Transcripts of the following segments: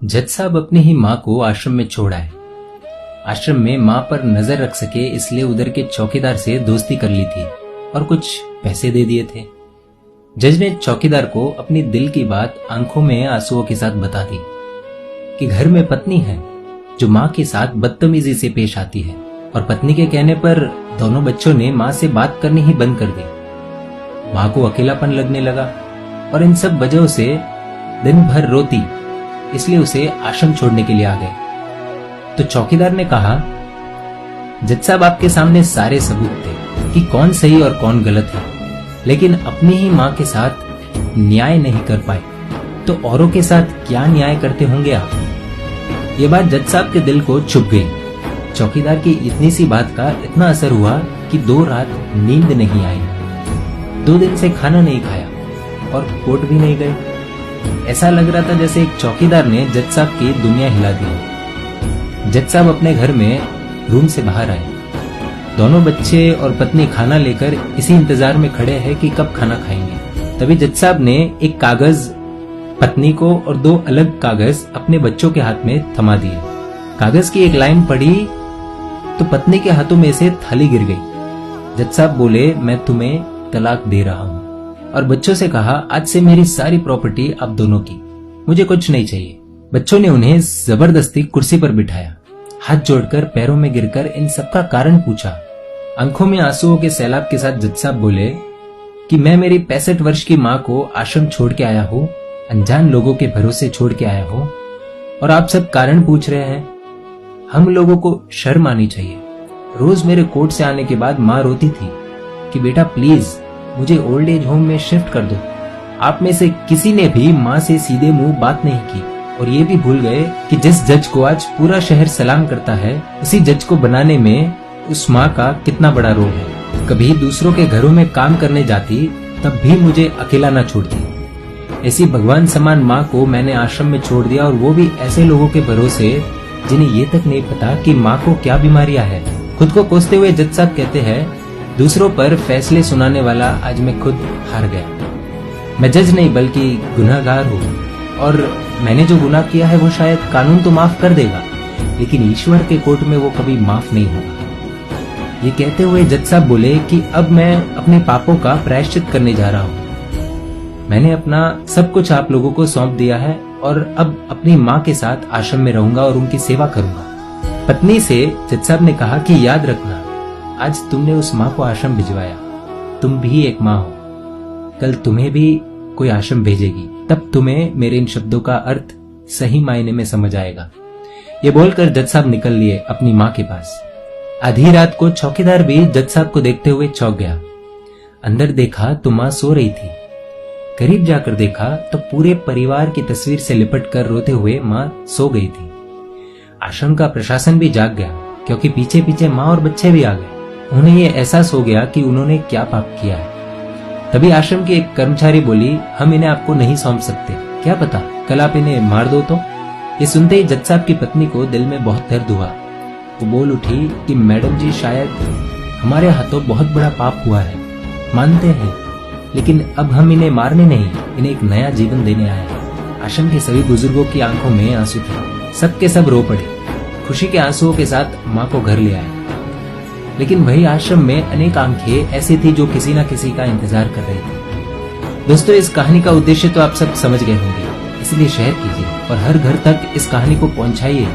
जज साहब अपनी ही माँ को आश्रम में छोड़ आए। आश्रम में माँ पर नजर रख सके इसलिए उधर के चौकीदार से दोस्ती कर ली थी और कुछ पैसे दे दिए थे। जज ने चौकीदार को अपनी दिल की बात आंखों में आंसुओं के साथ बता दी कि घर में पत्नी है जो माँ के साथ बदतमीजी से पेश आती है और पत्नी के कहने पर दोनों बच्चों ने माँ से बात करनी ही बंद कर दी। माँ को अकेलापन लगने लगा और इन सब वजहों से दिन भर रोती, इसलिए उसे आश्रम छोड़ने के लिए आ गए। तो चौकीदार ने कहा, जज साहब आपके सामने सारे सबूत थे कि कौन सही और कौन गलत है, लेकिन अपनी ही माँ के साथ न्याय नहीं कर पाए तो औरों के साथ क्या न्याय करते होंगे आप। ये बात जज साहब के दिल को छुप गई। चौकीदार की इतनी सी बात का इतना असर हुआ कि 2 रात नींद नहीं आई, 2 दिन से खाना नहीं खाया और कोर्ट भी नहीं गए। ऐसा लग रहा था जैसे एक चौकीदार ने जज साहब की दुनिया हिला दी। जज साहब अपने घर में रूम से बाहर आए। दोनों बच्चे और पत्नी खाना लेकर इसी इंतजार में खड़े हैं कि कब खाना खाएंगे। तभी जज साहब ने एक कागज पत्नी को और 2 अलग कागज अपने बच्चों के हाथ में थमा दिए। कागज की एक लाइन पढ़ी तो पत्नी के हाथों में से थाली गिर गई। जज साहब बोले, मैं तुम्हें तलाक दे रहा हूँ, और बच्चों से कहा, आज से मेरी सारी प्रॉपर्टी आप दोनों की, मुझे कुछ नहीं चाहिए। बच्चों ने उन्हें जबरदस्ती कुर्सी पर बिठाया, हाथ जोड़कर पैरों में गिरकर इन सबका कारण पूछा। आंखों में आंसुओं के सैलाब के साथ जज साहब बोले कि मैं मेरी 65 वर्ष की माँ को आश्रम छोड़ के आया हूँ, अनजान लोगों के भरोसे छोड़ के आया हूँ, और आप सब कारण पूछ रहे हैं। हम लोगों को शर्म आनी चाहिए। रोज मेरे कोर्ट से आने के बाद माँ रोती थी कि बेटा प्लीज मुझे ओल्ड एज होम में शिफ्ट कर दो। आप में से किसी ने भी माँ से सीधे मुंह बात नहीं की और ये भी भूल गए कि जिस जज को आज पूरा शहर सलाम करता है, उसी जज को बनाने में उस माँ का कितना बड़ा रोल है। कभी दूसरों के घरों में काम करने जाती तब भी मुझे अकेला ना छोड़ती। ऐसी भगवान समान माँ को मैंने आश्रम में छोड़ दिया, और वो भी ऐसे लोगों के भरोसे जिन्हें ये तक नहीं पता कि माँ को क्या बीमारियां है। खुद को कोसते हुए जज साहब कहते हैं, दूसरों पर फैसले सुनाने वाला आज मैं खुद हार गया। मैं जज नहीं बल्कि गुनहगार हूँ, और मैंने जो गुनाह किया है वो शायद कानून तो माफ कर देगा, लेकिन ईश्वर के कोर्ट में वो कभी माफ नहीं होगा। ये कहते हुए जज साहब बोले कि अब मैं अपने पापों का प्रायश्चित करने जा रहा हूँ। मैंने अपना सब कुछ आप लोगों को सौंप दिया है और अब अपनी माँ के साथ आश्रम में रहूंगा और उनकी सेवा करूंगा। पत्नी से जज साहब ने कहा कि याद रखना, आज तुमने उस माँ को आश्रम भिजवाया, तुम भी एक माँ हो, कल तुम्हें भी कोई आश्रम भेजेगी, तब तुम्हें मेरे इन शब्दों का अर्थ सही मायने में समझ आएगा। ये बोलकर जज साहब निकल लिए अपनी माँ के पास। आधी रात को चौकीदार भी जज साहब को देखते हुए चौंक गया। अंदर देखा तो माँ सो रही थी। करीब जाकर देखा तो पूरे परिवार की तस्वीर से लिपट कर रोते हुए माँ सो गई थी। आश्रम का प्रशासन भी जाग गया, क्योंकि पीछे पीछे माँ और बच्चे भी आ गए। उन्हें ये एहसास हो गया कि उन्होंने क्या पाप किया है। तभी आश्रम की एक कर्मचारी बोली, हम इन्हें आपको नहीं सौंप सकते, क्या पता कल आप इन्हें मार दो तो। ये सुनते ही जज साहब की पत्नी को दिल में बहुत दर्द हुआ। वो बोल उठी कि मैडम जी, शायद हमारे हाथों बहुत बड़ा पाप हुआ है, मानते हैं, लेकिन अब हम इन्हें मारने नहीं, इन्हें एक नया जीवन देने आए हैं। आश्रम के सभी बुजुर्गों की आंखों में आंसू थे। सबके सब रो पड़े। खुशी के आंसुओं के साथ माँ को घर ले आए। लेकिन वही आश्रम में अनेक आंखें ऐसी थी जो किसी न किसी का इंतजार कर रही थी। दोस्तों, इस कहानी का उद्देश्य तो आप सब समझ गए होंगे, इसलिए शेयर कीजिए और हर घर तक इस कहानी को पहुंचाइए,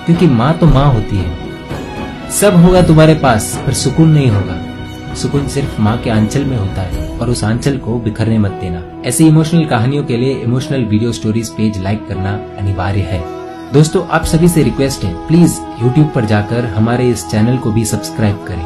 क्योंकि माँ तो माँ होती है। सब होगा तुम्हारे पास, पर सुकून नहीं होगा। सुकून सिर्फ माँ के आंचल में होता है, और उस आंचल को बिखरने मत देना। ऐसी इमोशनल कहानियों के लिए emotional video stories page like करना अनिवार्य है। दोस्तों, आप सभी से रिक्वेस्ट है, प्लीज YouTube पर जाकर हमारे इस चैनल को भी सब्सक्राइब करें।